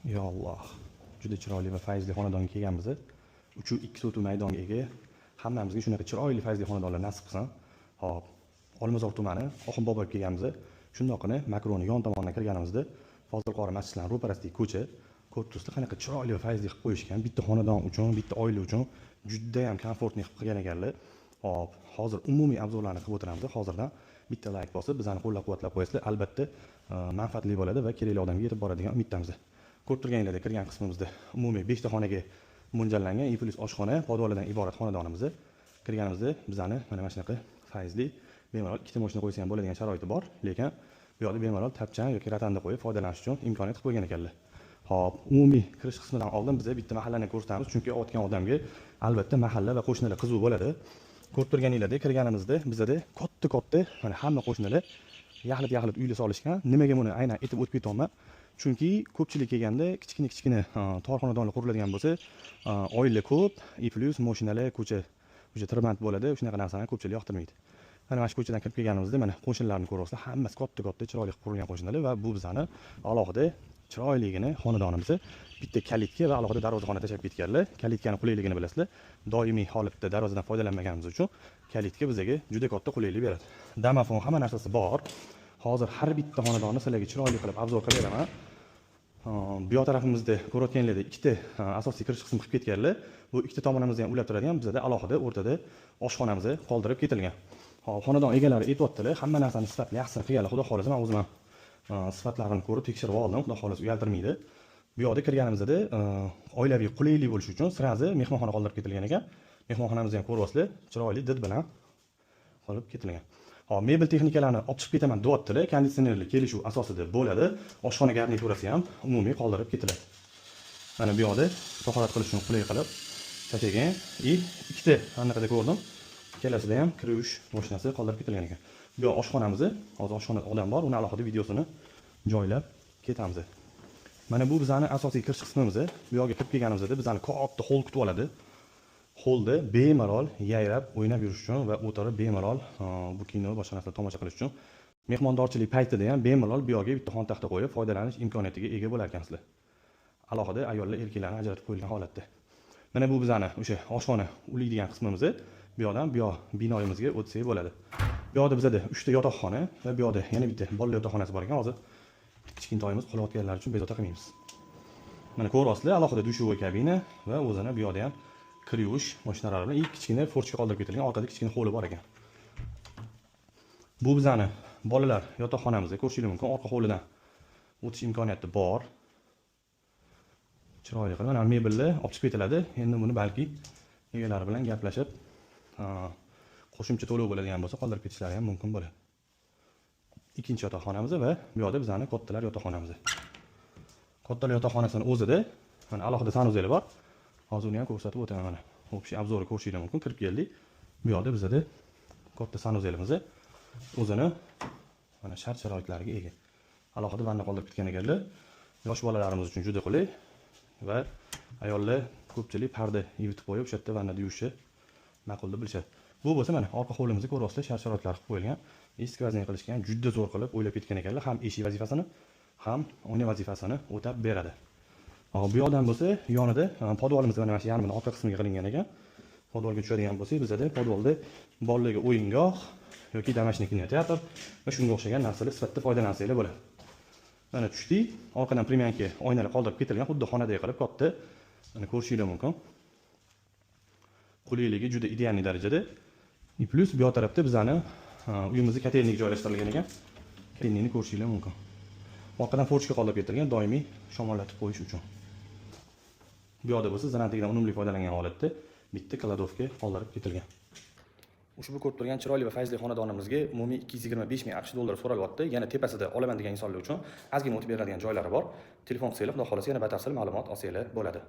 Ya Alloh. Juda chiroyli va fayzli xonadonga kelganmiz. 3-2 sotuv maydonga ega. Hammamizga shunaqa chiroyli fayzli xonadonlar nasib qilsin. Hop, Olmazor tumani Oxunboboga kelganmiz. Shundoqqina Makroni yon tomonidan kirganimizda Fozilqori masjidining ro'parasidagi ko'cha, korpusda qanaqa chiroyli va fayzli qilib qo'yishgan. Bitta xonadon uchun, bitta oila uchun juda ham komfortli qilib qilgan ekanlar. Hop, hozir umumiy obzorlarni qilib o'tiramiz. Hozirdan bitta like bosib, bizani qo'llab-quvvatlab qo'yasizlar. Albatta, manfaatli bo'ladi va kerakli odamga yetib boradigan umiddamiz. Ko'rib turganinglarda kirgan qismimizda umumiy 5 ta xonaga mo'ljallangan I+ oshxona, podvalidan iborat xonadonimizda kirganimizda bizani mana shunaqa fayzli bemalol ikkita mashina qo'ysa ham bo'ladigan sharoiti bor, lekin bu yoqda bemalol tapchan yoki ratanda qo'yib foydalanish uchun imkoniyat qilib qo'ygan ekanlar. Hop, umumiy kirish qismidan oldin biz bitta mahallani ko'rsatamiz, chunki o'tgan odamga albatta mahalla va qo'shnilar qiziq bo'ladi. Ko'rib turganinglarda kirganimizda bizda katta mana hamma qo'shnilar yaxlit uylar solishgan. Nimaga buni aynan aytib o'tib ketaman? Chunki ko'pchilik kelganda kichkina tor xonadonlar quriladigan bo'lsa, oila ko'p, I+ mashinalar, ko'cha o'sha tirband bo'ladi. Shunaqa narsani ko'pchilik yoqtirmaydi. Mana shu ko'chadan kirib kelganimizda mana qo'shnilarni ko'ryapsizlar. Hammasi katta chiroyli qilib qurilgan qo'shnilar va bu bizani alohida chiroyligini xonadonimizni bitta kalitka va alohida darvozaxona tashlab ketganlar. Kalitkani qulayligini bilasizlar. Doimiy holatda darvozadan foydalanmaganimiz uchun kalitka bizga juda katta qulaylik beradi. Domofon hamma narsasi bor. Hozir har bitta xonadonni sizlarga chiroyli qilib obzor qilaman. Bu yoq tarafimizda ko'rayotganlarda ikkita asosiy kirish qismi qilib ketganlar. Bu ikkita tomonimizni ham ulab turadigan, bizda alohida o'rtada oshxonamizni qoldirib ketilgan. Hop, xonadon egalari aytibdilar, hamma narsani sifatli yaxshisin qilganlar. Xudo xolasa men o'zim ham sifatlarini ko'rib tekshirib oldim. Xudo xolasa uyaltirmaydi. Bu yoqda kirganimizda oilaviy qulaylik bo'lishi uchun sirazi mehmonxona qoldirib ketilgan ekan. Mehmonxonamizni ham ko'ryapsizlar, chiroyli did bilan qolib ketilgan. Hop, mebel texnikalarini olib chiqib ketaman deyaptilar. Konditsionerli kelishuv asosida bo'ladi. Oshxona garniturasi ham umumiy qoldirib ketiladi. Mana bu yoqda tahorat qilish uchun qulay qilib tashlagan. Ikkita anaqada ko'rdim. Ikkalasida ham kirish mashinasi qoldirib ketilgan ekan. Bu yoq oshxonamiz, hozir oshxona odam bor, uni alohida videosini joylab ketamiz. Mana bu bizning asosiy kirish qismimiz. Bu yoqga kirib kelganimizda bizani katta hol kutib oladi. Holda bemalol yayrab o'ynab yurish uchun va o'tirib bemalol bu kino boshqa narsalarni tomosha qilish uchun mehmondorchilik paytida ham bemalol bu yoqga bitta xon taxta qo'yib foydalanish imkoniyatiga ega bo'lar ekansizlar. Alohida ayollar erkaklarni ajratib qo'yilgan holatda. Mana bu bizani o'sha oshxona ulaydigan qismimiz. Bu yoqdan bu yoq binoyimizga o'tsak bo'ladi. Bu yoqda bizda 3 ta yotoqxona va bu yoqda yana bitta bolalar yotoqxonasi bor ekan. Hozir kichkintoyimiz qolayotganlar uchun bezovta qilmaymiz. Mana ko'ryapsizlar, alohida dushovый kabina va o'zini bu yoqda ham kir yuvish mashinalari bilan kichkina forchka qoldirib ketilgan, orqada kichkina hovli bor ekan. Bu bizani bolalar yotoqxonamizga ko'rishingiz mumkin. Orqa hovlidan o'tish imkoniyati bor. Chiroyli qilib mana mebellar olib chiqib ketiladi. Endi buni balki egalari bilan gaplashib, qo'shimcha to'lov bo'ladigan bo'lsa qoldirib ketishlari ham mumkin bo'ladi. Ikkinchi yotoqxonamiz va bu yoqda bizani kattalar yotoqxonamiz. Kattalar yotoqxonasining o'zida mana alohida sanuzeli bor. Hozir uni ham ko'rsatib o'taman mana. Общий obzorni ko'rishingiz mumkin. Kirib keldik. Bu yoqda bizda katta sanuzelimiz o'zini mana shart-sharoitlariga ega. Alohida vanna qoldirib ketgan ekanlar. Yosh bolalarimiz uchun juda qulay va ayollar ko'pchilik parda yuvitib qo'yib, o'sha yerda vannada yuvishni ma'qul deb bilishadi. Bu bo'lsa mana orqa hovlimizni ko'ryapsizlar, shart-sharoitlar qilib qo'yilgan. Skvazin qilishga ham juda zo'r qilib o'ylab ketgan ekanlar. Ham eshik vazifasini, ham oyna vazifasini o'tab beradi. Bu yoqdan bo'lsa, yonida podvalimiz mana shu yarmini orqa qismiga qilingan ekan. Podvalga tushadigan bo'lsak, bizda podvalda bolalarga o'yingoh yoki domashniy kinoteatr va shunga o'xshagan narsalar sifatida foydalansanglar bo'ladi. Mana tushdik, orqadan primyanka oynalar qoldirib ketilgan, xuddi xonadek qilib katta. Mana ko'rishingiz mumkin. Qulayligi juda ideal darajada. Plus bu yoq tarafda bizani uyimizda kotelnik joylashtirilgan ekan. Kotelnikni ko'rishingiz mumkin. Orqadan forchka qoldirib ketilgan, doimiy shamollatib qo'yish uchun. Bu yoqda bo'lsa zanatidan unumli foydalangan holatda bitta kladovka qoldirib ketilgan. Ushbu ko'rib turgan chiroyli va fayzli xonadonimizga umumiy 225 ming AQSh dollari so'ralyapti. Yana tepasida olaman degan insonlar uchun ozgina o'tib beradigan joylari bor. Telefon qilsanglar, xudo xolasa yana batafsil ma'lumot olsanglar bo'ladi.